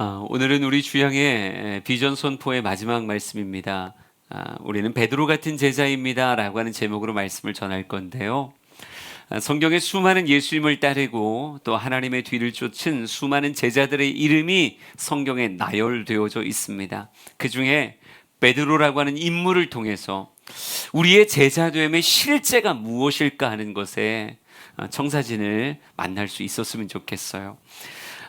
오늘은 우리 주양의 비전 선포의 마지막 말씀입니다. 우리는 베드로 같은 제자입니다 라고 하는 제목으로 말씀을 전할 건데요. 성경에 수많은 예수님을 따르고 또 하나님의 뒤를 쫓은 수많은 제자들의 이름이 성경에 나열되어져 있습니다. 그 중에 베드로라고 하는 인물을 통해서 우리의 제자됨의 실제가 무엇일까 하는 것에 청사진을 만날 수 있었으면 좋겠어요.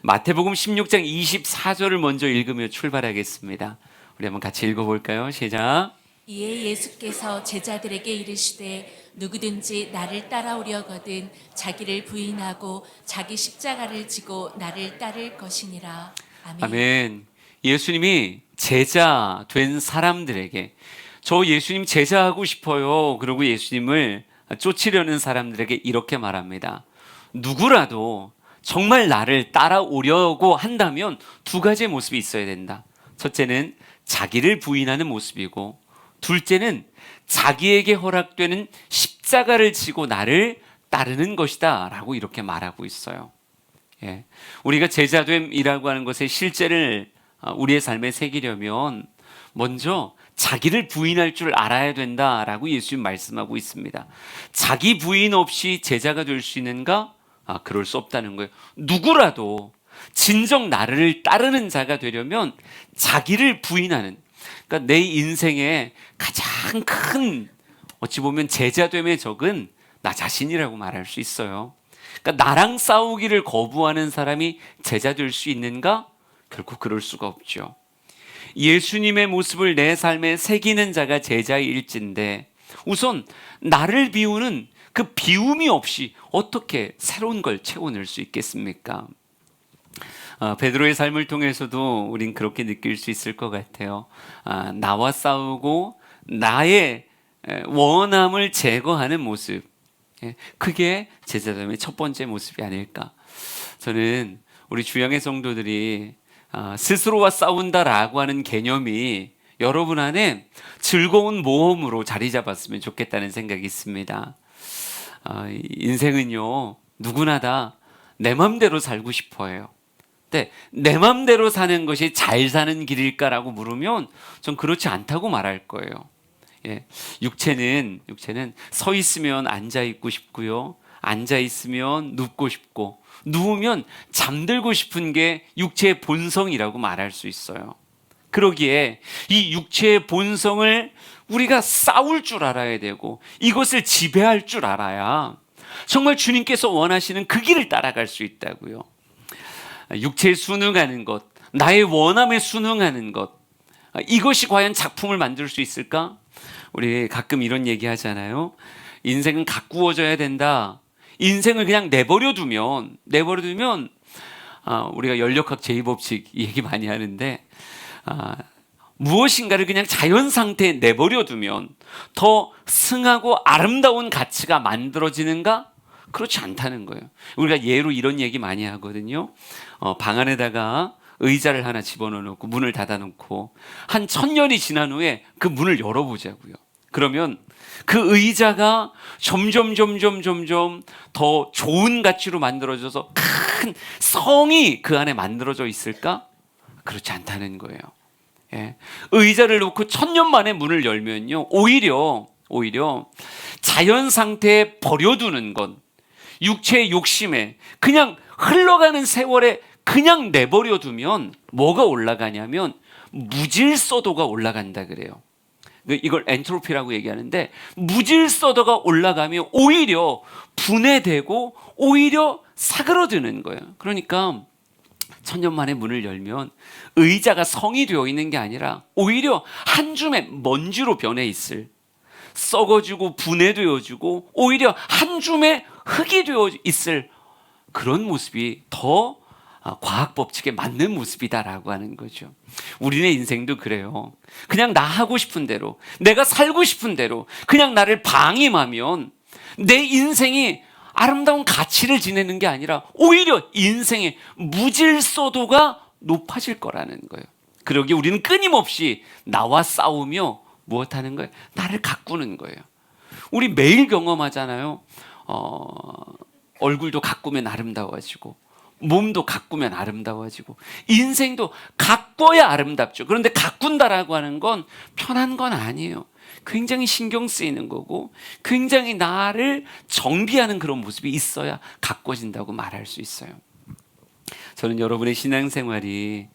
마태복음 16장 24절을 먼저 읽으며 출발하겠습니다. 우리 한번 같이 읽어볼까요? 시작. 이에 예수께서 제자들에게 이르시되 누구든지 나를 따라오려거든 자기를 부인하고 자기 십자가를 지고 나를 따를 것이니라. 아멘. 아멘. 예수님이 제자 된 사람들에게 저 예수님 제자하고 싶어요. 그리고 예수님을 쫓으려는 사람들에게 이렇게 말합니다. 누구라도 정말 나를 따라오려고 한다면 두 가지의 모습이 있어야 된다. 첫째는 자기를 부인하는 모습이고, 둘째는 자기에게 허락되는 십자가를 지고 나를 따르는 것이다 라고 이렇게 말하고 있어요. 우리가 제자됨이라고 하는 것의 실제를 우리의 삶에 새기려면 먼저 자기를 부인할 줄 알아야 된다라고 예수님 말씀하고 있습니다. 자기 부인 없이 제자가 될 수 있는가? 그럴 수 없다는 거예요. 누구라도 진정 나를 따르는 자가 되려면 자기를 부인하는, 그러니까 내 인생의 가장 큰 어찌 보면 제자됨의 적은 나 자신이라고 말할 수 있어요. 그러니까 나랑 싸우기를 거부하는 사람이 제자 될 수 있는가? 결코 그럴 수가 없죠. 예수님의 모습을 내 삶에 새기는 자가 제자일진데, 우선 나를 비우는 그 비움이 없이 어떻게 새로운 걸 채워낼 수 있겠습니까? 베드로의 삶을 통해서도 우린 그렇게 느낄 수 있을 것 같아요. 나와 싸우고 나의 원함을 제거하는 모습, 그게 제자됨의 첫 번째 모습이 아닐까. 저는 우리 주양의 성도들이 스스로와 싸운다라고 하는 개념이 여러분 안에 즐거운 모험으로 자리 잡았으면 좋겠다는 생각이 있습니다. 인생은요, 누구나 다 내 맘대로 살고 싶어 해요. 근데 내 맘대로 사는 것이 잘 사는 길일까라고 물으면 전 그렇지 않다고 말할 거예요. 육체는 서 있으면 앉아 있고 싶고요, 앉아 있으면 눕고 싶고, 누우면 잠들고 싶은 게 육체의 본성이라고 말할 수 있어요. 그러기에 이 육체의 본성을 우리가 싸울 줄 알아야 되고, 이것을 지배할 줄 알아야 정말 주님께서 원하시는 그 길을 따라갈 수 있다고요. 육체에 순응하는 것, 나의 원함에 순응하는 것, 이것이 과연 작품을 만들 수 있을까? 우리 가끔 이런 얘기 하잖아요. 인생은 가꾸어져야 된다. 인생을 그냥 내버려 두면 우리가 연력학 제2법칙 얘기 많이 하는데, 무엇인가를 그냥 자연 상태에 내버려 두면 더 승하고 아름다운 가치가 만들어지는가? 그렇지 않다는 거예요. 우리가 예로 이런 얘기 많이 하거든요. 방 안에다가 의자를 하나 집어넣어 놓고 문을 닫아 놓고 한 1000년이 지난 후에 그 문을 열어보자고요. 그러면 그 의자가 점점 더 좋은 가치로 만들어져서 큰 성이 그 안에 만들어져 있을까? 그렇지 않다는 거예요. 의자를 놓고 1000년 만에 문을 열면요, 오히려 자연 상태에 버려두는 것, 육체의 욕심에 그냥 흘러가는 세월에 그냥 내버려두면 뭐가 올라가냐면 무질서도가 올라간다 그래요. 이걸 엔트로피라고 얘기하는데, 무질서도가 올라가면 오히려 분해되고 오히려 사그러드는 거예요. 그러니까 1000년 만에 문을 열면 의자가 성이 되어 있는 게 아니라 오히려 한 줌의 먼지로 변해 있을, 썩어지고 분해되어지고 오히려 한 줌의 흙이 되어 있을 그런 모습이 더 과학 법칙에 맞는 모습이다라고 하는 거죠. 우리네 인생도 그래요. 그냥 나 하고 싶은 대로, 내가 살고 싶은 대로 그냥 나를 방임하면 내 인생이 아름다운 가치를 지내는 게 아니라 오히려 인생의 무질서도가 높아질 거라는 거예요. 그러기에 우리는 끊임없이 나와 싸우며 무엇하는 거예요? 나를 가꾸는 거예요. 우리 매일 경험하잖아요. 얼굴도 가꾸면 아름다워지고, 몸도 가꾸면 아름다워지고 인생도 가꿔야 아름답죠. 그런데 가꾼다라고 하는 건 편한 건 아니에요. 굉장히 신경 쓰이는 거고 굉장히 나를 정비하는 그런 모습이 있어야 가꿔진다고 말할 수 있어요. 저는 여러분의 신앙생활이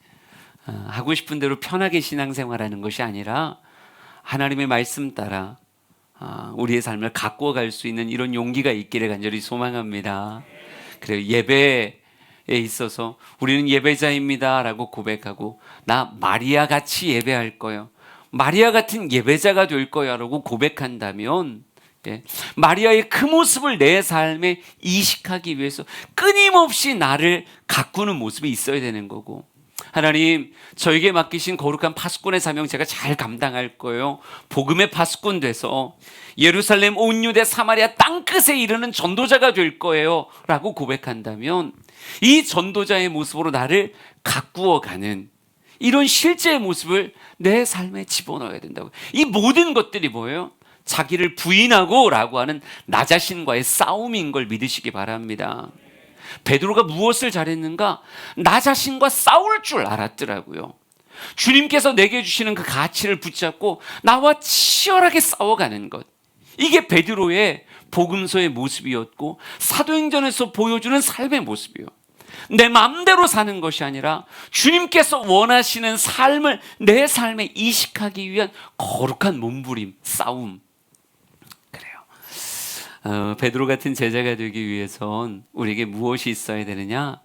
하고 싶은 대로 편하게 신앙생활하는 것이 아니라 하나님의 말씀 따라 우리의 삶을 가꾸어갈 수 있는 이런 용기가 있기를 간절히 소망합니다. 그래요. 예배에 있어서 우리는 예배자입니다라고 고백하고 나 마리아 같이 예배할 거예요. 마리아 같은 예배자가 될 거야라고 고백한다면 마리아의 그 모습을 내 삶에 이식하기 위해서 끊임없이 나를 가꾸는 모습이 있어야 되는 거고 하나님 저에게 맡기신 거룩한 파수꾼의 사명 제가 잘 감당할 거예요. 복음의 파수꾼 돼서 예루살렘 온 유대 사마리아 땅끝에 이르는 전도자가 될 거예요 라고 고백한다면 이 전도자의 모습으로 나를 가꾸어가는 이런 실제의 모습을 내 삶에 집어넣어야 된다고. 이 모든 것들이 뭐예요? 자기를 부인하고 라고 하는 나 자신과의 싸움인 걸 믿으시기 바랍니다. 베드로가 무엇을 잘했는가? 나 자신과 싸울 줄 알았더라고요. 주님께서 내게 주시는 그 가치를 붙잡고 나와 치열하게 싸워가는 것. 이게 베드로의 복음서의 모습이었고 사도행전에서 보여주는 삶의 모습이요. 내 마음대로 사는 것이 아니라 주님께서 원하시는 삶을 내 삶에 이식하기 위한 거룩한 몸부림, 싸움. 그래요. 베드로 같은 제자가 되기 위해선 우리에게 무엇이 있어야 되느냐?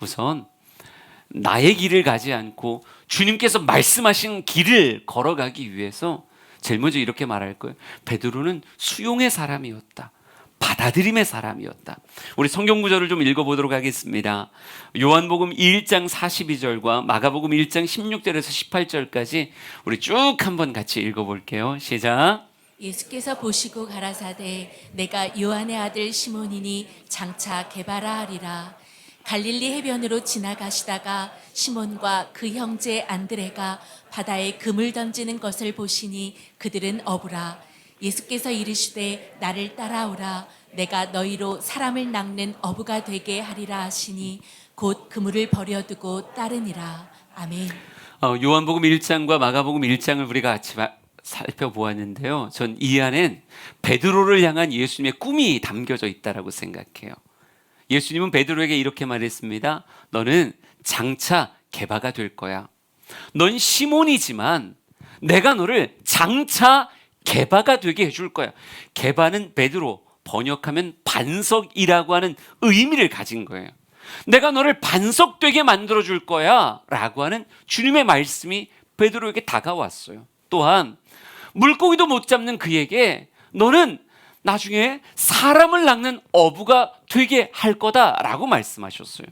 우선 나의 길을 가지 않고 주님께서 말씀하신 길을 걸어가기 위해서 제일 먼저 이렇게 말할 거예요. 베드로는 수용의 사람이었다. 받아들임의 사람이었다. 우리 성경 구절을 좀 읽어보도록 하겠습니다. 요한복음 1장 42절과 마가복음 1장 16절에서 18절까지 우리 쭉 한번 같이 읽어볼게요. 시작. 예수께서 보시고 가라사대 내가 요한의 아들 시몬이니 장차 게바라 하리라. 갈릴리 해변으로 지나가시다가 시몬과 그 형제 안드레가 바다에 그물 던지는 것을 보시니 그들은 어부라. 예수께서 이르시되 나를 따라오라. 내가 너희로 사람을 낚는 어부가 되게 하리라 하시니 곧 그물을 버려두고 따르니라. 아멘. 요한복음 1장과 마가복음 1장을 우리가 같이 살펴보았는데요. 전 이 안엔 베드로를 향한 예수님의 꿈이 담겨져 있다라고 생각해요. 예수님은 베드로에게 이렇게 말했습니다. 너는 장차 게바가 될 거야. 넌 시몬이지만 내가 너를 장차 게바가 되게 해줄 거야. 게바는 베드로, 번역하면 반석이라고 하는 의미를 가진 거예요. 내가 너를 반석되게 만들어줄 거야 라고 하는 주님의 말씀이 베드로에게 다가왔어요. 또한 물고기도 못 잡는 그에게 너는 나중에 사람을 낚는 어부가 되게 할 거다라고 말씀하셨어요.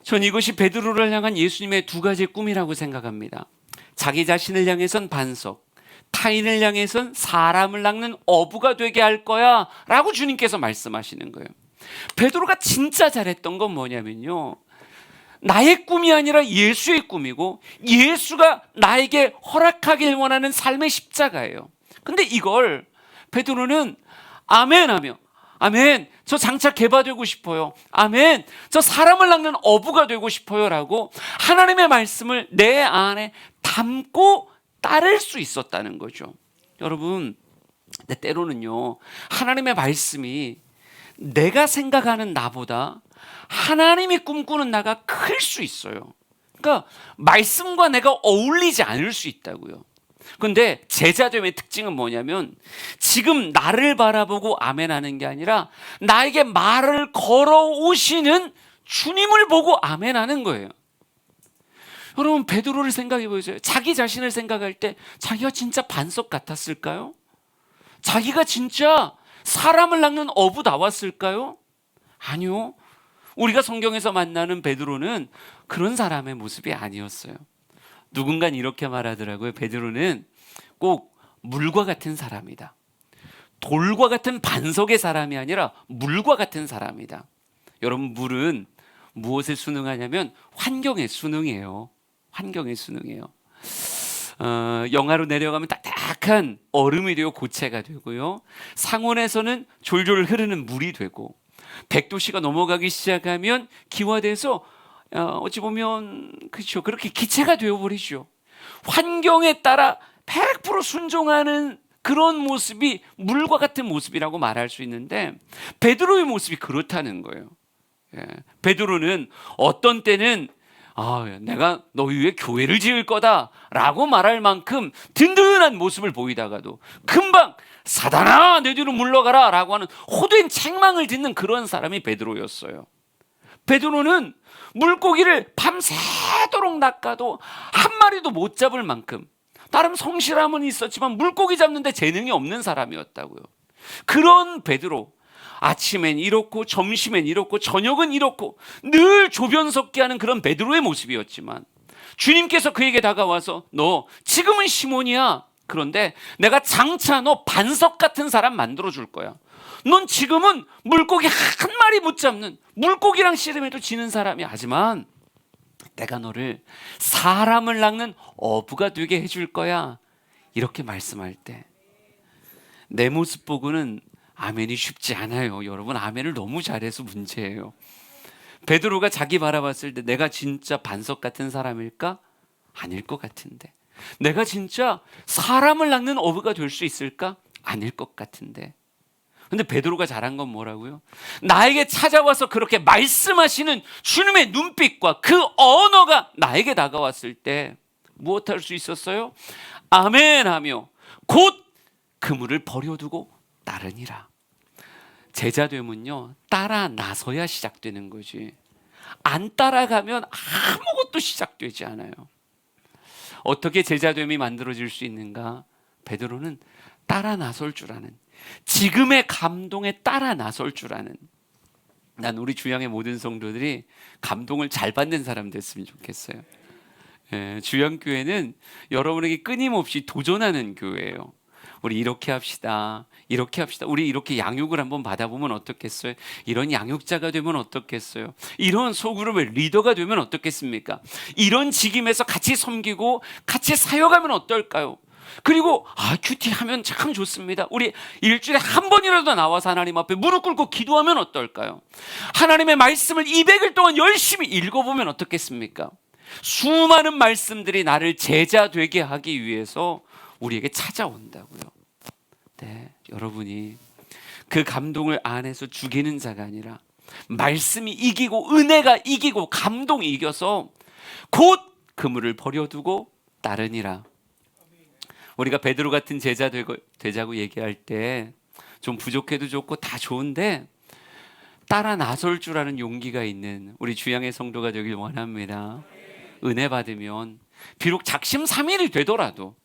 전 이것이 베드로를 향한 예수님의 두 가지의 꿈이라고 생각합니다. 자기 자신을 향해선 반석, 타인을 향해선 사람을 낚는 어부가 되게 할 거야 라고 주님께서 말씀하시는 거예요. 베드로가 진짜 잘했던 건 뭐냐면요, 나의 꿈이 아니라 예수의 꿈이고 예수가 나에게 허락하길 원하는 삶의 십자가예요. 근데 이걸 베드로는 아멘 하며 아멘 저 장차 게바되고 싶어요. 아멘 저 사람을 낚는 어부가 되고 싶어요 라고 하나님의 말씀을 내 안에 담고 따를 수 있었다는 거죠. 여러분, 때로는요 하나님의 말씀이 내가 생각하는 나보다 하나님이 꿈꾸는 나가 클 수 있어요. 그러니까 말씀과 내가 어울리지 않을 수 있다고요. 그런데 제자됨의 특징은 뭐냐면 지금 나를 바라보고 아멘하는 게 아니라 나에게 말을 걸어오시는 주님을 보고 아멘하는 거예요. 여러분, 베드로를 생각해 보세요. 자기 자신을 생각할 때 자기가 진짜 반석 같았을까요? 자기가 진짜 사람을 낚는 어부 나왔을까요? 아니요. 우리가 성경에서 만나는 베드로는 그런 사람의 모습이 아니었어요. 누군가 이렇게 말하더라고요. 베드로는 꼭 물과 같은 사람이다. 돌과 같은 반석의 사람이 아니라 물과 같은 사람이다. 여러분, 물은 무엇에 순응하냐면 환경에 순응해요. 환경에 순응해요. 영하로 내려가면 딱딱한 얼음이 되고 고체가 되고요. 상온에서는 졸졸 흐르는 물이 되고 100도씨가 넘어가기 시작하면 기화돼서 어찌 보면 그렇죠. 그렇게 기체가 되어버리죠. 환경에 따라 100% 순종하는 그런 모습이 물과 같은 모습이라고 말할 수 있는데 베드로의 모습이 그렇다는 거예요. 베드로는 어떤 때는 내가 너희 위해 교회를 지을 거다라고 말할 만큼 든든한 모습을 보이다가도 금방 사단아 내 뒤로 물러가라 라고 하는 호된 책망을 듣는 그런 사람이 베드로였어요. 베드로는 물고기를 밤새도록 낚아도 한 마리도 못 잡을 만큼 나름 성실함은 있었지만 물고기 잡는데 재능이 없는 사람이었다고요. 그런 베드로, 아침엔 이렇고 점심엔 이렇고 저녁은 이렇고 늘 조변 섞게 하는 그런 베드로의 모습이었지만 주님께서 그에게 다가와서 너 지금은 시몬이야. 그런데 내가 장차 너 반석 같은 사람 만들어 줄 거야. 넌 지금은 물고기 한 마리 못 잡는, 물고기랑 씨름해도 지는 사람이야. 하지만 내가 너를 사람을 낚는 어부가 되게 해줄 거야. 이렇게 말씀할 때 내 모습 보고는 아멘이 쉽지 않아요. 여러분, 아멘을 너무 잘해서 문제예요. 베드로가 자기 바라봤을 때 내가 진짜 반석 같은 사람일까? 아닐 것 같은데. 내가 진짜 사람을 낚는 어부가 될 수 있을까? 아닐 것 같은데. 근데 베드로가 잘한 건 뭐라고요? 나에게 찾아와서 그렇게 말씀하시는 주님의 눈빛과 그 언어가 나에게 다가왔을 때 무엇할 수 있었어요? 아멘 하며 곧 그물을 버려두고 따르니라. 제자됨은요, 따라 나서야 시작되는 거지. 안 따라가면 아무것도 시작되지 않아요. 어떻게 제자됨이 만들어질 수 있는가? 베드로는 따라 나설 줄 아는, 지금의 감동에 따라 나설 줄 아는, 난 우리 주양의 모든 성도들이 감동을 잘 받는 사람 됐으면 좋겠어요. 주양교회는 여러분에게 끊임없이 도전하는 교회예요. 우리 이렇게 합시다. 이렇게 합시다. 우리 이렇게 양육을 한번 받아보면 어떻겠어요? 이런 양육자가 되면 어떻겠어요? 이런 소그룹의 리더가 되면 어떻겠습니까? 이런 직임에서 같이 섬기고 같이 사역하면 어떨까요? 그리고 큐티 하면 참 좋습니다. 우리 일주일에 한 번이라도 나와서 하나님 앞에 무릎 꿇고 기도하면 어떨까요? 하나님의 말씀을 200일 동안 열심히 읽어보면 어떻겠습니까? 수많은 말씀들이 나를 제자 되게 하기 위해서 우리에게 찾아온다고요. 네, 여러분이 그 감동을 안에서 죽이는 자가 아니라 말씀이 이기고 은혜가 이기고 감동이 이겨서 곧 그물을 버려두고 따르니라. 우리가 베드로 같은 제자 되자고 얘기할 때 좀 부족해도 좋고 다 좋은데 따라 나설 줄 아는 용기가 있는 우리 주양의 성도가 되길 원합니다. 은혜 받으면 비록 작심삼일이 되더라도,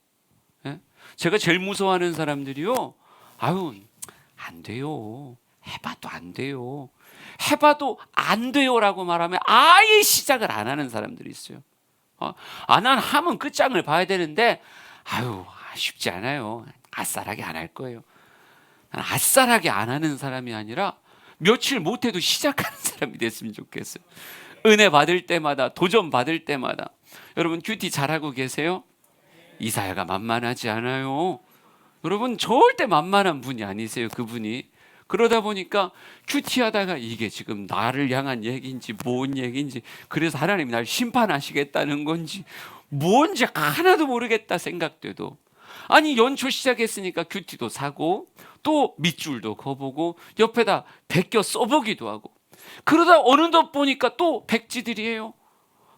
제가 제일 무서워하는 사람들이요, 안 돼요, 해봐도 안 돼요, 해봐도 안 돼요라고 말하면 아예 시작을 안 하는 사람들이 있어요. 난 하면 끝장을 봐야 되는데 쉽지 않아요. 아싸라게 안 할 거예요. 아싸라게 안 하는 사람이 아니라 며칠 못해도 시작하는 사람이 됐으면 좋겠어요. 은혜 받을 때마다, 도전 받을 때마다. 여러분, 큐티 잘하고 계세요? 이사야가 만만하지 않아요. 여러분, 절대 만만한 분이 아니세요. 그분이. 그러다 보니까 큐티하다가 이게 지금 나를 향한 얘기인지 뭔 얘기인지, 그래서 하나님이 날 심판하시겠다는 건지 뭔지 하나도 모르겠다 생각돼도, 아니 연초 시작했으니까 큐티도 사고 또 밑줄도 거보고 옆에다 베껴 써보기도 하고, 그러다 어느덧 보니까 또 백지들이에요.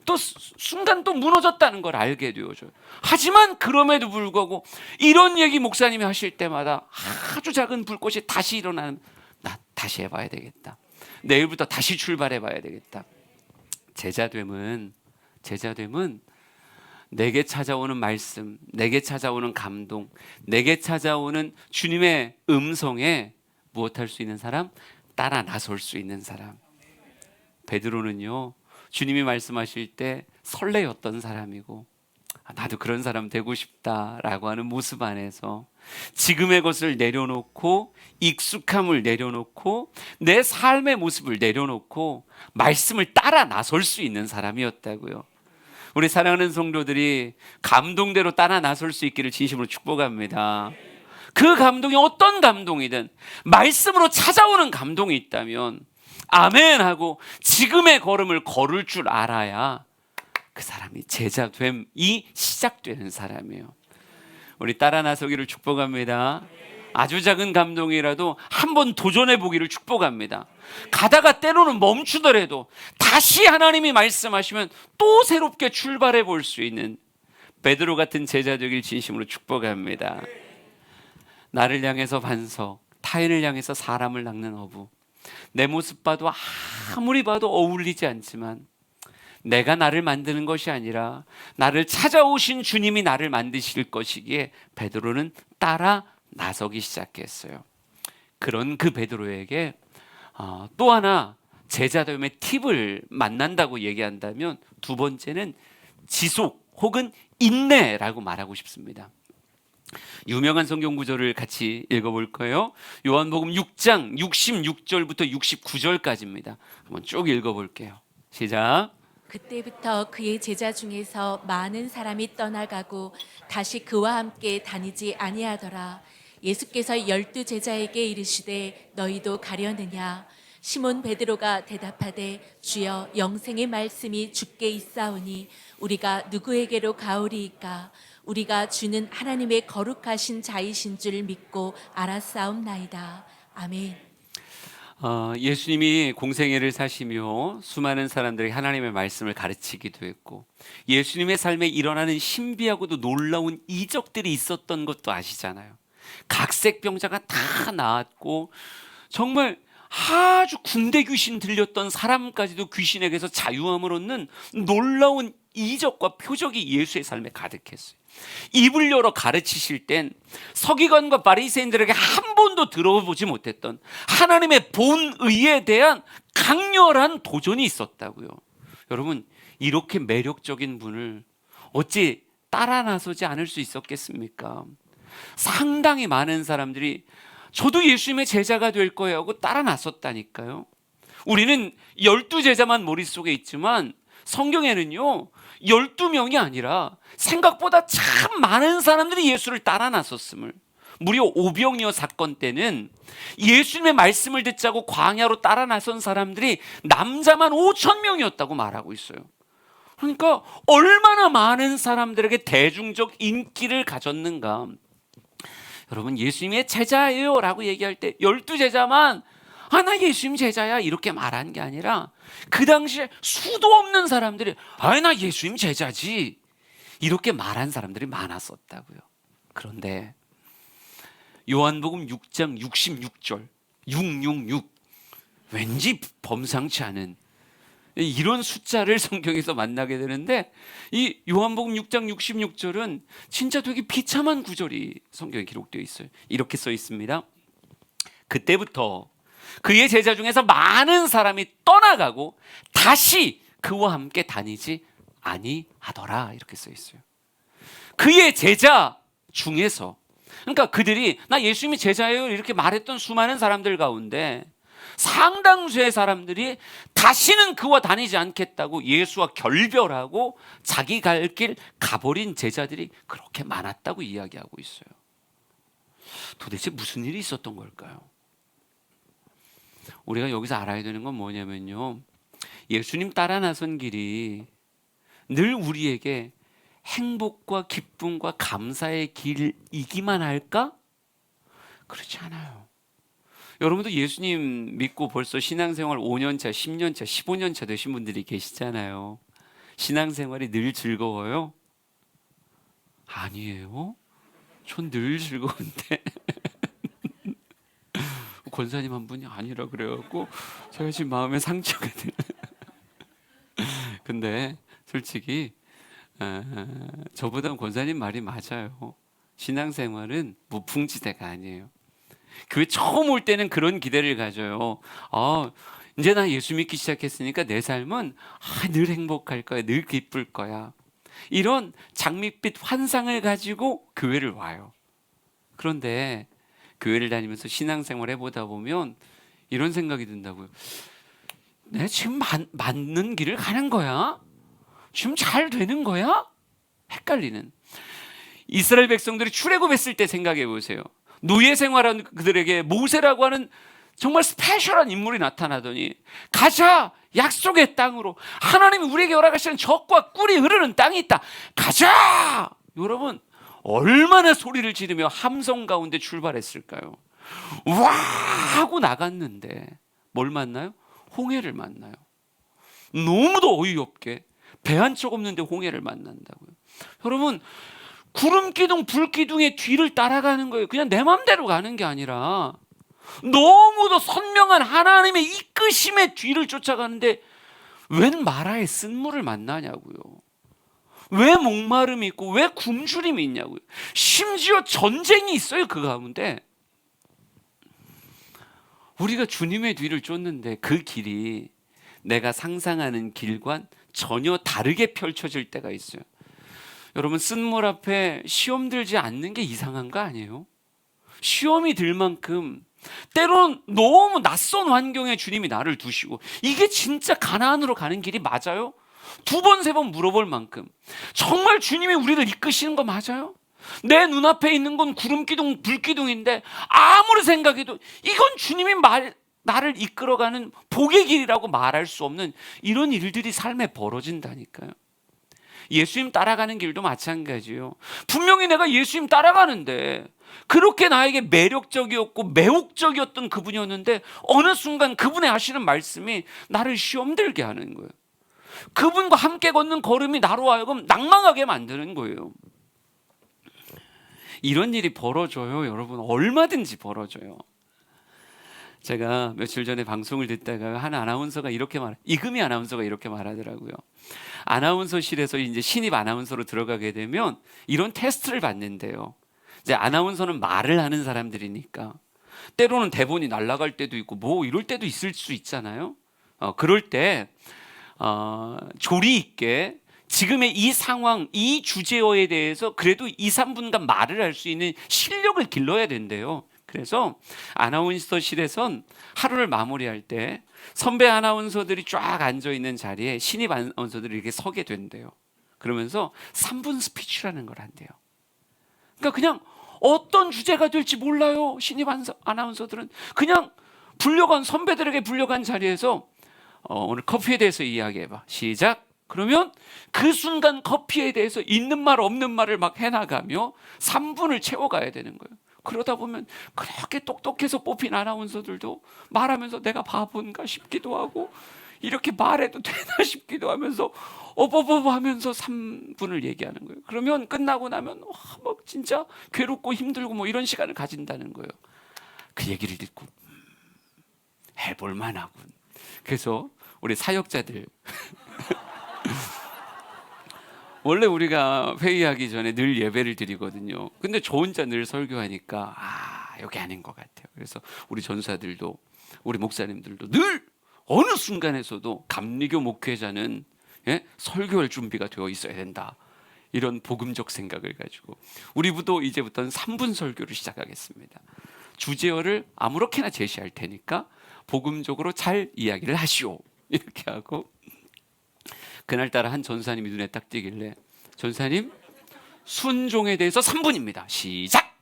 또 순간 또 무너졌다는 걸 알게 되어져요. 하지만 그럼에도 불구하고 이런 얘기 목사님이 하실 때마다 아주 작은 불꽃이 다시 일어나는, 나 다시 해봐야 되겠다. 내일부터 다시 출발해봐야 되겠다. 제자됨은 내게 찾아오는 말씀, 내게 찾아오는 감동, 내게 찾아오는 주님의 음성에 무엇할 수 있는 사람? 따라 나설 수 있는 사람. 베드로는요, 주님이 말씀하실 때 설레였던 사람이고, 나도 그런 사람 되고 싶다라고 하는 모습 안에서 지금의 것을 내려놓고, 익숙함을 내려놓고, 내 삶의 모습을 내려놓고 말씀을 따라 나설 수 있는 사람이었다고요. 우리 사랑하는 성도들이 감동대로 따라 나설 수 있기를 진심으로 축복합니다. 그 감동이 어떤 감동이든 말씀으로 찾아오는 감동이 있다면 아멘 하고 지금의 걸음을 걸을 줄 알아야 그 사람이 제자됨이 시작되는 사람이에요. 우리 따라 나서기를 축복합니다. 아주 작은 감동이라도 한번 도전해 보기를 축복합니다. 가다가 때로는 멈추더라도 다시 하나님이 말씀하시면 또 새롭게 출발해 볼 수 있는 베드로 같은 제자 되길 진심으로 축복합니다. 나를 향해서 반석, 타인을 향해서 사람을 낚는 어부. 내 모습 봐도 아무리 봐도 어울리지 않지만 내가 나를 만드는 것이 아니라 나를 찾아오신 주님이 나를 만드실 것이기에 베드로는 따라 나서기 시작했어요. 그런 그 베드로에게 또 하나 제자됨의 팁을 만난다고 얘기한다면 두 번째는 지속 혹은 인내라고 말하고 싶습니다. 유명한 성경 구절을 같이 읽어볼 거예요. 요한복음 6장 66절부터 69절까지입니다. 한번 쭉 읽어볼게요. 시작. 그때부터 그의 제자 중에서 많은 사람이 떠나가고 다시 그와 함께 다니지 아니하더라. 예수께서 12 제자에게 이르시되 너희도 가려느냐? 시몬 베드로가 대답하되 주여 영생의 말씀이 주께 있사오니 우리가 누구에게로 가오리이까? 우리가 주는 하나님의 거룩하신 자이신 줄 믿고 알았사옵나이다. 아멘. 예수님이 공생애를 사시며 수많은 사람들이 하나님의 말씀을 가르치기도 했고 예수님의 삶에 일어나는 신비하고도 놀라운 이적들이 있었던 것도 아시잖아요. 각색병자가 다 나았고 정말 아주 군대 귀신 들렸던 사람까지도 귀신에게서 자유함을 얻는 놀라운 이적과 표적이 예수의 삶에 가득했어요. 입을 열어 가르치실 땐 서기관과 바리새인들에게 한 번도 들어보지 못했던 하나님의 본의에 대한 강렬한 도전이 있었다고요. 여러분, 이렇게 매력적인 분을 어찌 따라 나서지 않을 수 있었겠습니까? 상당히 많은 사람들이 저도 예수님의 제자가 될 거예요 하고 따라 나섰다니까요. 우리는 12 제자만 머릿속에 있지만 성경에는요 12명이 아니라 생각보다 참 많은 사람들이 예수를 따라 나섰음을, 무려 오병이어 사건 때는 예수님의 말씀을 듣자고 광야로 따라 나선 사람들이 남자만 5,000명이었다고 말하고 있어요. 그러니까 얼마나 많은 사람들에게 대중적 인기를 가졌는가. 여러분, 예수님의 제자예요 라고 얘기할 때 12 제자만 나 예수님 제자야 이렇게 말한 게 아니라 그 당시에 수도 없는 사람들이 나 예수님 제자지 이렇게 말한 사람들이 많았었다고요. 그런데 요한복음 6장 66절 666 왠지 범상치 않은 이런 숫자를 성경에서 만나게 되는데 이 요한복음 6장 66절은 진짜 되게 비참한 구절이 성경에 기록되어 있어요. 이렇게 써 있습니다. 그때부터 그의 제자 중에서 많은 사람이 떠나가고 다시 그와 함께 다니지 아니하더라 이렇게 써 있어요. 그의 제자 중에서, 그러니까 그들이 나 예수님이 제자예요 이렇게 말했던 수많은 사람들 가운데 상당수의 사람들이 다시는 그와 다니지 않겠다고 예수와 결별하고 자기 갈 길 가버린 제자들이 그렇게 많았다고 이야기하고 있어요. 도대체 무슨 일이 있었던 걸까요? 우리가 여기서 알아야 되는 건 뭐냐면요, 예수님 따라 나선 길이 늘 우리에게 행복과 기쁨과 감사의 길이기만 할까? 그렇지 않아요. 여러분도 예수님 믿고 벌써 신앙생활 5년차, 10년차, 15년차 되신 분들이 계시잖아요. 신앙생활이 늘 즐거워요? 아니에요. 전 늘 즐거운데 권사님 한 분이 아니라 그래갖고 제가 지금 마음에 상처가 되는. 근데 솔직히 저보다는 권사님 말이 맞아요. 신앙생활은 무풍지대가 아니에요. 교회 처음 올 때는 그런 기대를 가져요. 이제 나 예수 믿기 시작했으니까 내 삶은 늘 행복할 거야, 늘 기쁠 거야. 이런 장밋빛 환상을 가지고 교회를 와요. 그런데 교회를 다니면서 신앙생활 해보다 보면 이런 생각이 든다고요. 내가 지금 맞는 길을 가는 거야? 지금 잘 되는 거야? 헷갈리는. 이스라엘 백성들이 출애굽했을 때 생각해 보세요. 노예 생활한 그들에게 모세라고 하는 정말 스페셜한 인물이 나타나더니 가자, 약속의 땅으로, 하나님이 우리에게 허락하시는 젖과 꿀이 흐르는 땅이 있다, 가자. 여러분, 얼마나 소리를 지르며 함성 가운데 출발했을까요? 와 하고 나갔는데 뭘 만나요? 홍해를 만나요. 너무도 어이없게 배 한 척 없는데 홍해를 만난다고요. 여러분, 구름 기둥 불 기둥의 뒤를 따라가는 거예요. 그냥 내 맘대로 가는 게 아니라 너무도 선명한 하나님의 이끄심의 뒤를 쫓아가는데 웬 마라의 쓴물을 만나냐고요. 왜 목마름이 있고 왜 굶주림이 있냐고요. 심지어 전쟁이 있어요. 그 가운데 우리가 주님의 뒤를 쫓는데 그 길이 내가 상상하는 길과 전혀 다르게 펼쳐질 때가 있어요. 여러분, 쓴물 앞에 시험 들지 않는 게 이상한 거 아니에요? 시험이 들 만큼 때론 너무 낯선 환경에 주님이 나를 두시고, 이게 진짜 가나안으로 가는 길이 맞아요? 두 번, 세 번 물어볼 만큼 정말 주님이 우리를 이끄시는 거 맞아요? 내 눈앞에 있는 건 구름기둥, 불기둥인데 아무리 생각해도 이건 주님이 나를 이끌어가는 복의 길이라고 말할 수 없는 이런 일들이 삶에 벌어진다니까요. 예수님 따라가는 길도 마찬가지예요. 분명히 내가 예수님 따라가는데 그렇게 나에게 매력적이었고 매혹적이었던 그분이었는데 어느 순간 그분의 하시는 말씀이 나를 시험 들게 하는 거예요. 그분과 함께 걷는 걸음이 나로 하여금 낭망하게 만드는 거예요. 이런 일이 벌어져요. 여러분, 얼마든지 벌어져요. 제가 며칠 전에 방송을 듣다가 한 아나운서가 이렇게 이금희 아나운서가 이렇게 말하더라고요. 아나운서실에서 이제 신입 아나운서로 들어가게 되면 이런 테스트를 받는데요. 이제 아나운서는 말을 하는 사람들이니까 때로는 대본이 날아갈 때도 있고 뭐 이럴 때도 있을 수 있잖아요. 그럴 때 조리 있게 지금의 이 상황, 이 주제어에 대해서 그래도 2, 3분간 말을 할 수 있는 실력을 길러야 된대요. 그래서 아나운서실에선 하루를 마무리할 때 선배 아나운서들이 쫙 앉아있는 자리에 신입 아나운서들이 이렇게 서게 된대요. 그러면서 3분 스피치라는 걸 한대요. 그러니까 그냥 어떤 주제가 될지 몰라요. 신입 아나운서들은 그냥 선배들에게 불려간 자리에서 오늘 커피에 대해서 이야기해봐. 시작. 그러면 그 순간 커피에 대해서 있는 말 없는 말을 막 해나가며 3분을 채워가야 되는 거예요. 그러다 보면 그렇게 똑똑해서 뽑힌 아나운서들도 말하면서 내가 바본가 싶기도 하고 이렇게 말해도 되나 싶기도 하면서 어버버버 하면서 3분을 얘기하는 거예요. 그러면 끝나고 나면 막 진짜 괴롭고 힘들고 뭐 이런 시간을 가진다는 거예요. 그 얘기를 듣고 해볼 만하군. 그래서 우리 사역자들 원래 우리가 회의하기 전에 늘 예배를 드리거든요. 근데 저 혼자 늘 설교하니까 여기 아닌 것 같아요. 그래서 우리 전사들도 우리 목사님들도 늘 어느 순간에서도 감리교 목회자는 설교할 준비가 되어 있어야 된다. 이런 복음적 생각을 가지고 우리 부도 이제부터는 3분 설교를 시작하겠습니다. 주제어를 아무렇게나 제시할 테니까 복음적으로 잘 이야기를 하시오. 이렇게 하고 그날따라 한 전사님이 눈에 딱 띄길래 전사님 순종에 대해서 3분입니다. 시작!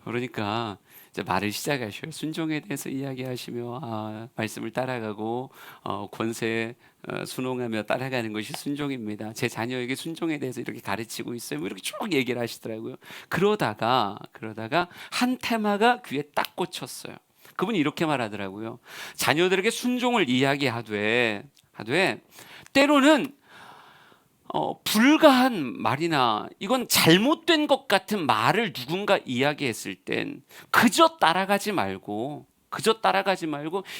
그러니까 이제 말을 시작하셔요. 순종에 대해서 이야기하시며 말씀을 따라가고 권세에 순응하며 따라가는 것이 순종입니다. 제 자녀에게 순종에 대해서 이렇게 가르치고 있어요. 뭐 이렇게 쭉 얘기를 하시더라고요. 그러다가 한 테마가 귀에 딱 꽂혔어요. 그분이 이렇게 말하더라고요. 자녀들에게 순종을 이야기하되 때로는 불가한 말이나 이건 잘못된 것 같은 말을 누군가 이야기했을 땐 그저 따라가지 말고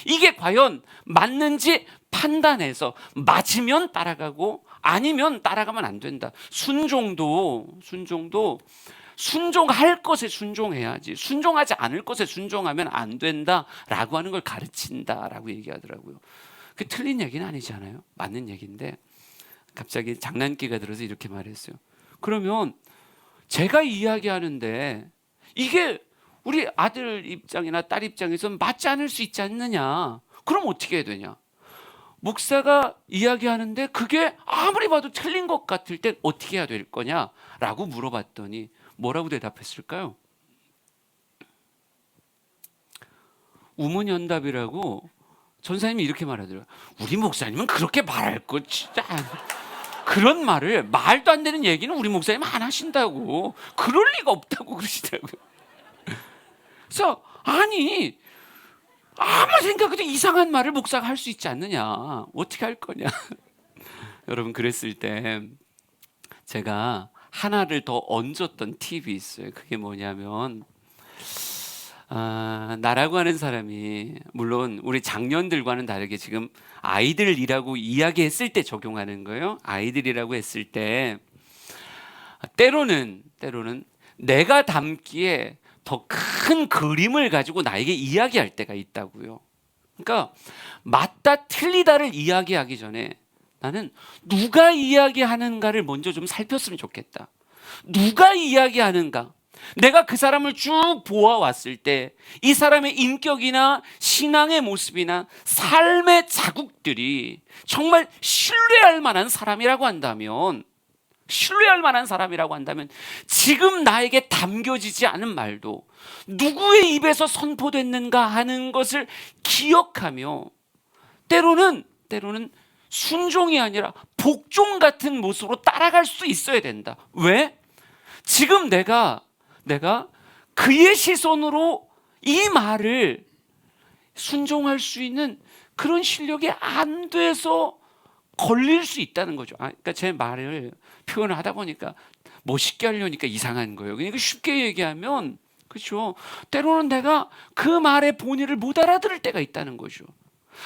이게 과연 맞는지 판단해서 맞으면 따라가고 아니면 따라가면 안 된다. 순종도 순종할 것에 순종해야지 순종하지 않을 것에 순종하면 안 된다라고 하는 걸 가르친다라고 얘기하더라고요. 그게 틀린 얘기는 아니잖아요. 맞는 얘기인데 갑자기 장난기가 들어서 이렇게 말했어요. 그러면 제가 이야기하는데 이게 우리 아들 입장이나 딸 입장에서는 맞지 않을 수 있지 않느냐. 그럼 어떻게 해야 되냐. 목사가 이야기하는데 그게 아무리 봐도 틀린 것 같을 때 어떻게 해야 될 거냐라고 물어봤더니 뭐라고 대답했을까요? 우문현답이라고 전사님이 이렇게 말하더라고요. 우리 목사님은 그렇게 말할 거 진짜 그런 말을, 말도 안 되는 얘기는 우리 목사님 안 하신다고, 그럴 리가 없다고 그러시더라고요. 그래서 아니 아무 생각해도 이상한 말을 목사가 할 수 있지 않느냐, 어떻게 할 거냐. 여러분, 그랬을 때 제가 하나를 더 얹었던 팁이 있어요. 그게 뭐냐면 나라고 하는 사람이 물론 우리 장년들과는 다르게 지금 아이들이라고 이야기했을 때 적용하는 거예요. 아이들이라고 했을 때 때로는 내가 담기에 더 큰 그림을 가지고 나에게 이야기할 때가 있다고요. 그러니까 맞다 틀리다를 이야기하기 전에 나는 누가 이야기하는가를 먼저 좀 살폈으면 좋겠다. 누가 이야기하는가? 내가 그 사람을 쭉 보아왔을 때 이 사람의 인격이나 신앙의 모습이나 삶의 자국들이 정말 신뢰할 만한 사람이라고 한다면, 지금 나에게 담겨지지 않은 말도 누구의 입에서 선포됐는가 하는 것을 기억하며 때로는 순종이 아니라 복종 같은 모습으로 따라갈 수 있어야 된다. 왜? 지금 내가 그의 시선으로 이 말을 순종할 수 있는 그런 실력이 안 돼서 걸릴 수 있다는 거죠. 그러니까 제 말을 표현을 하다 보니까 멋있게 하려니까 이상한 거예요. 그러니까 쉽게 얘기하면, 그렇죠, 때로는 내가 그 말의 본의를 못 알아들을 때가 있다는 거죠.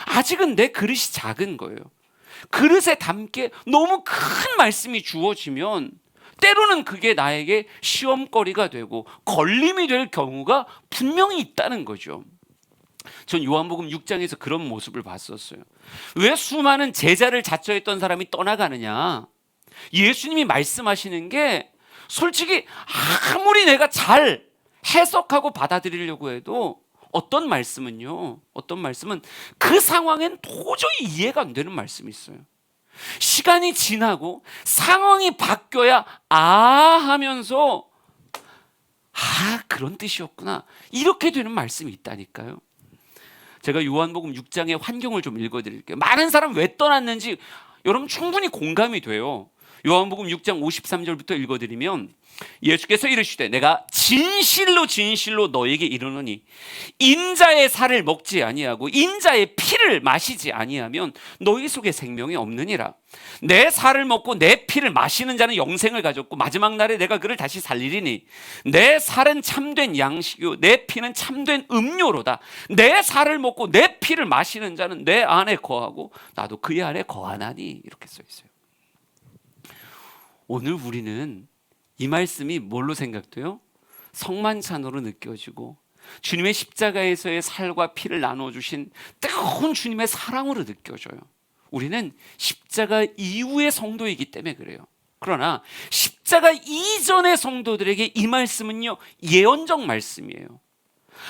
아직은 내 그릇이 작은 거예요. 그릇에 담게 너무 큰 말씀이 주어지면 때로는 그게 나에게 시험거리가 되고 걸림이 될 경우가 분명히 있다는 거죠. 전 요한복음 6장에서 그런 모습을 봤었어요. 왜 수많은 제자를 자처했던 사람이 떠나가느냐? 예수님이 말씀하시는 게 솔직히 아무리 내가 잘 해석하고 받아들이려고 해도 어떤 말씀은 그 상황엔 도저히 이해가 안 되는 말씀이 있어요. 시간이 지나고 상황이 바뀌어야 하면서 그런 뜻이었구나, 이렇게 되는 말씀이 있다니까요. 제가 요한복음 6장의 환경을 좀 읽어드릴게요. 많은 사람 왜 떠났는지 여러분 충분히 공감이 돼요. 요한복음 6장 53절부터 읽어드리면 예수께서 이르시되 내가 진실로 너에게 이르노니 인자의 살을 먹지 아니하고 인자의 피를 마시지 아니하면 너희 속에 생명이 없느니라. 내 살을 먹고 내 피를 마시는 자는 영생을 가졌고 마지막 날에 내가 그를 다시 살리리니 내 살은 참된 양식이요 내 피는 참된 음료로다. 내 살을 먹고 내 피를 마시는 자는 내 안에 거하고 나도 그의 안에 거하나니, 이렇게 써 있어요. 오늘 우리는 이 말씀이 뭘로 생각돼요? 성만찬으로 느껴지고 주님의 십자가에서의 살과 피를 나눠주신 뜨거운 주님의 사랑으로 느껴져요. 우리는 십자가 이후의 성도이기 때문에 그래요. 그러나 십자가 이전의 성도들에게 이 말씀은요, 예언적 말씀이에요.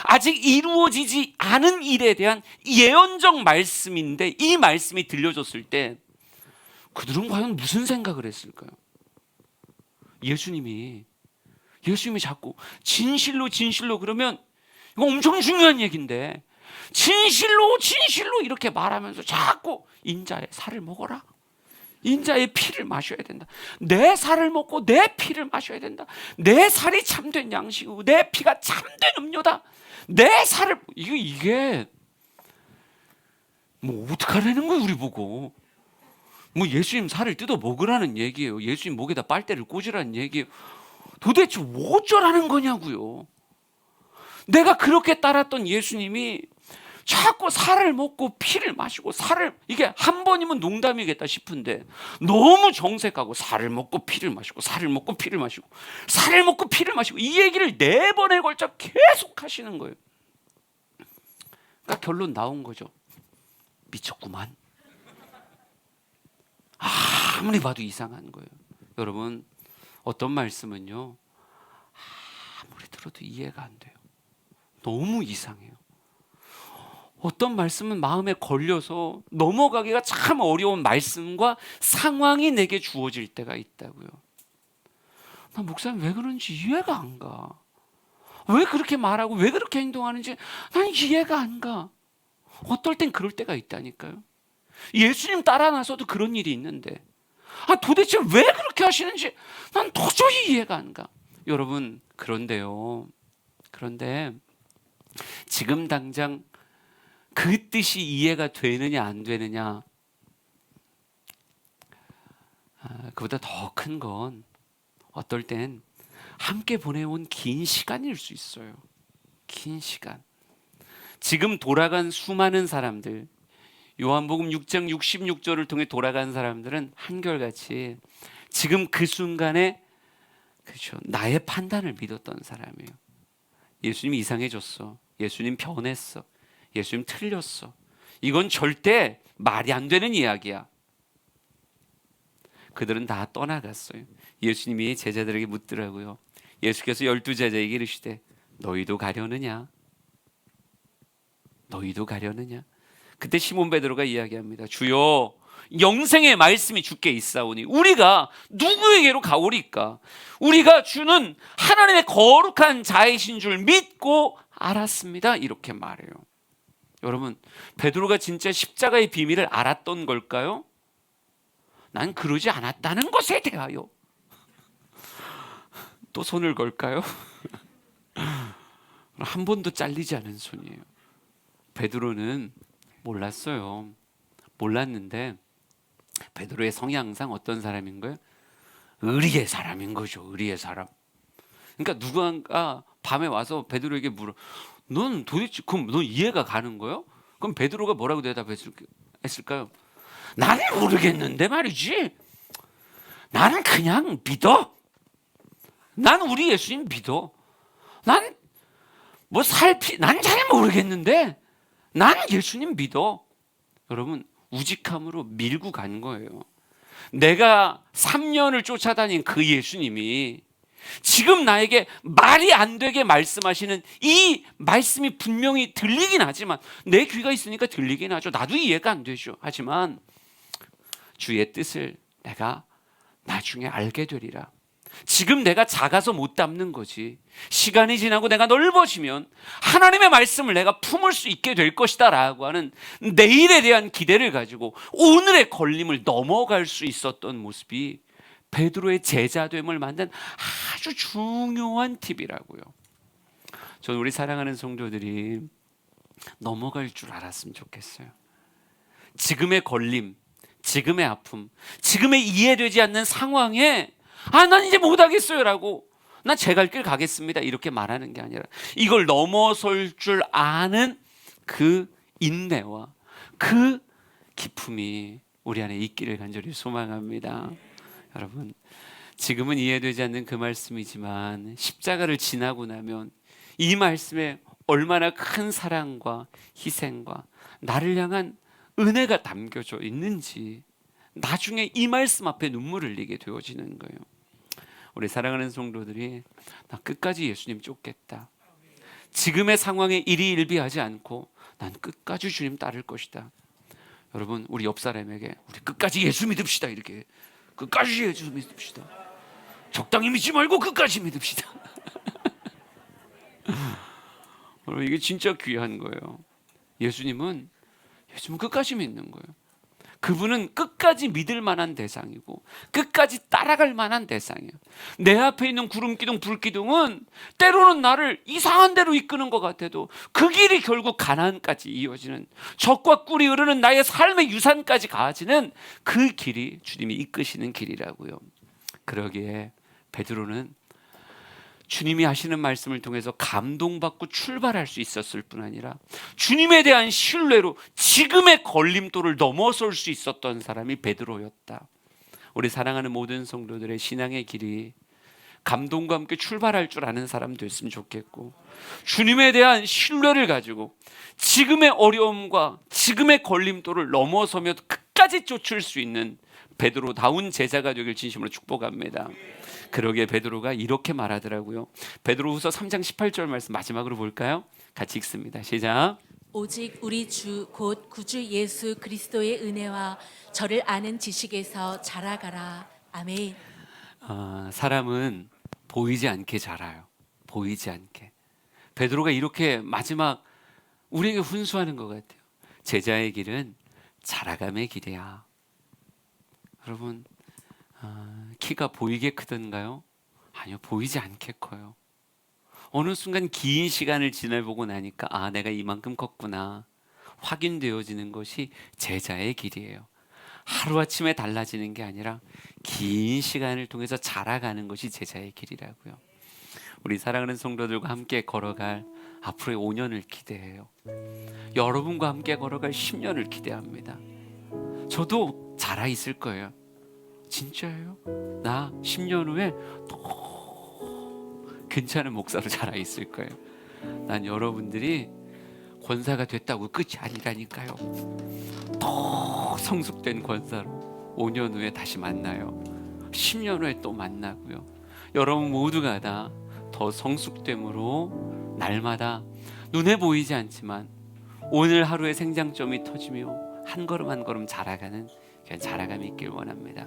아직 이루어지지 않은 일에 대한 예언적 말씀인데 이 말씀이 들려줬을 때 그들은 과연 무슨 생각을 했을까요? 예수님이 자꾸 진실로 그러면 이거 엄청 중요한 얘기인데 진실로 이렇게 말하면서 자꾸 인자의 살을 먹어라, 인자의 피를 마셔야 된다, 내 살을 먹고 내 피를 마셔야 된다, 내 살이 참된 양식이고 내 피가 참된 음료다, 내 살을, 이게 뭐 어떡하라는 거예요? 우리 보고 뭐 예수님 살을 뜯어 먹으라는 얘기예요? 예수님 목에다 빨대를 꽂으라는 얘기예요? 도대체 뭐 어쩌라는 거냐고요. 내가 그렇게 따랐던 예수님이 자꾸 살을 먹고 피를 마시고 이게 한 번이면 농담이겠다 싶은데 너무 정색하고 살을 먹고 피를 마시고 살을 먹고 피를 마시고 살을 먹고 피를 마시고 이 얘기를 4번에 걸쳐 계속 하시는 거예요. 그러니까 결론 나온 거죠. 미쳤구만. 아무리 봐도 이상한 거예요. 여러분, 어떤 말씀은요 아무리 들어도 이해가 안 돼요. 너무 이상해요. 어떤 말씀은 마음에 걸려서 넘어가기가 참 어려운 말씀과 상황이 내게 주어질 때가 있다고요. 나 목사님 왜 그런지 이해가 안 가. 왜 그렇게 말하고 왜 그렇게 행동하는지 난 이해가 안 가. 어떨 땐 그럴 때가 있다니까요. 예수님 따라 나서도 그런 일이 있는데 도대체 왜 그렇게 하시는지 난 도저히 이해가 안 가. 여러분, 그런데 지금 당장 그 뜻이 이해가 되느냐 안 되느냐, 그보다 더 큰 건 어떨 땐 함께 보내온 긴 시간일 수 있어요. 긴 시간. 지금 돌아간 수많은 사람들, 요한복음 6장 66절을 통해 돌아간 사람들은 한결같이 지금 그 순간에, 그렇죠, 나의 판단을 믿었던 사람이에요. 예수님 이상해졌어, 예수님 변했어, 예수님 틀렸어, 이건 절대 말이 안 되는 이야기야. 그들은 다 떠나갔어요. 예수님이 제자들에게 묻더라고요. 예수께서 12제자에게 이르시되 너희도 가려느냐? 너희도 가려느냐? 그때 시몬 베드로가 이야기합니다. 주여, 영생의 말씀이 주께 있사오니 우리가 누구에게로 가오리까? 우리가 주는 하나님의 거룩한 자이신 줄 믿고 알았습니다. 이렇게 말해요. 여러분, 베드로가 진짜 십자가의 비밀을 알았던 걸까요? 난 그러지 않았다는 것에 대하여 또 손을 걸까요? 한 번도 잘리지 않은 손이에요. 베드로는 몰랐어요. 몰랐는데 베드로의 성향상 어떤 사람인 거예요? 의리의 사람인 거죠. 의리의 사람. 그러니까 누군가 밤에 와서 베드로에게 물어, 넌 도대체 그럼 넌 이해가 가는 거예요? 그럼 베드로가 뭐라고 대답했을까요? 나는 모르겠는데 말이지, 나는 그냥 믿어. 난 우리 예수님 믿어. 난 잘 모르겠는데 난 예수님 믿어. 여러분, 우직함으로 밀고 간 거예요. 내가 3년을 쫓아다닌 그 예수님이 지금 나에게 말이 안 되게 말씀하시는 이 말씀이 분명히 들리긴 하지만, 내 귀가 있으니까 들리긴 하죠. 나도 이해가 안 되죠. 하지만 주의 뜻을 내가 나중에 알게 되리라. 지금 내가 작아서 못 담는 거지, 시간이 지나고 내가 넓어지면 하나님의 말씀을 내가 품을 수 있게 될 것이다 라고 하는 내일에 대한 기대를 가지고 오늘의 걸림을 넘어갈 수 있었던 모습이 베드로의 제자됨을 만든 아주 중요한 팁이라고요. 저는 우리 사랑하는 성도들이 넘어갈 줄 알았으면 좋겠어요. 지금의 걸림, 지금의 아픔, 지금의 이해되지 않는 상황에 난 이제 못하겠어요 라고, 난 제 갈 길 가겠습니다 이렇게 말하는 게 아니라, 이걸 넘어설 줄 아는 그 인내와 그 기쁨이 우리 안에 있기를 간절히 소망합니다. 여러분, 지금은 이해되지 않는 그 말씀이지만 십자가를 지나고 나면 이 말씀에 얼마나 큰 사랑과 희생과 나를 향한 은혜가 담겨져 있는지 나중에 이 말씀 앞에 눈물을 흘리게 되어지는 거예요. 우리 사랑하는 성도들이 나 끝까지 예수님 쫓겠다, 지금의 상황에 일희일비하지 않고 난 끝까지 주님 따를 것이다. 여러분, 우리 옆 사람에게 우리 끝까지 예수 믿읍시다, 이렇게 끝까지 예수 믿읍시다. 적당히 믿지 말고 끝까지 믿읍시다. 여러분, 이게 진짜 귀한 거예요. 예수님은 끝까지 믿는 거예요. 그분은 끝까지 믿을 만한 대상이고 끝까지 따라갈 만한 대상이에요. 내 앞에 있는 구름기둥, 불기둥은 때로는 나를 이상한 데로 이끄는 것 같아도 그 길이 결국 가나안까지 이어지는, 젖과 꿀이 흐르는 나의 삶의 유산까지 가지는 그 길이 주님이 이끄시는 길이라고요. 그러기에 베드로는 주님이 하시는 말씀을 통해서 감동받고 출발할 수 있었을 뿐 아니라 주님에 대한 신뢰로 지금의 걸림돌을 넘어설 수 있었던 사람이 베드로였다. 우리 사랑하는 모든 성도들의 신앙의 길이 감동과 함께 출발할 줄 아는 사람 됐으면 좋겠고, 주님에 대한 신뢰를 가지고 지금의 어려움과 지금의 걸림돌을 넘어서며 끝까지 쫓을 수 있는 베드로다운 제자가 되길 진심으로 축복합니다. 그러기에 베드로가 이렇게 말하더라고요. 베드로후서 3장 18절 말씀 마지막으로 볼까요? 같이 읽습니다. 시작. 오직 우리 주 곧 구주 예수 그리스도의 은혜와 저를 아는 지식에서 자라가라. 아멘. 사람은 보이지 않게 자라요. 보이지 않게. 베드로가 이렇게 마지막 우리에게 훈수하는 것 같아요. 제자의 길은 자라감의 길이야. 여러분, 키가 보이게 크던가요? 아니요, 보이지 않게 커요. 어느 순간 긴 시간을 지나보고 나니까 내가 이만큼 컸구나 확인되어지는 것이 제자의 길이에요. 하루아침에 달라지는 게 아니라 긴 시간을 통해서 자라가는 것이 제자의 길이라고요. 우리 사랑하는 성도들과 함께 걸어갈 앞으로의 5년을 기대해요. 여러분과 함께 걸어갈 10년을 기대합니다. 저도 자라 있을 거예요. 진짜예요? 나 10년 후에 더 괜찮은 목사로 자라 있을 거예요. 난 여러분들이 권사가 됐다고 끝이 아니라니까요. 더 성숙된 권사로 5년 후에 다시 만나요. 10년 후에 또 만나고요. 여러분 모두가 다 더 성숙됨으로 날마다 눈에 보이지 않지만 오늘 하루의 생장점이 터지며 한 걸음 한 걸음 자라가는 그런 자라감이 있길 원합니다.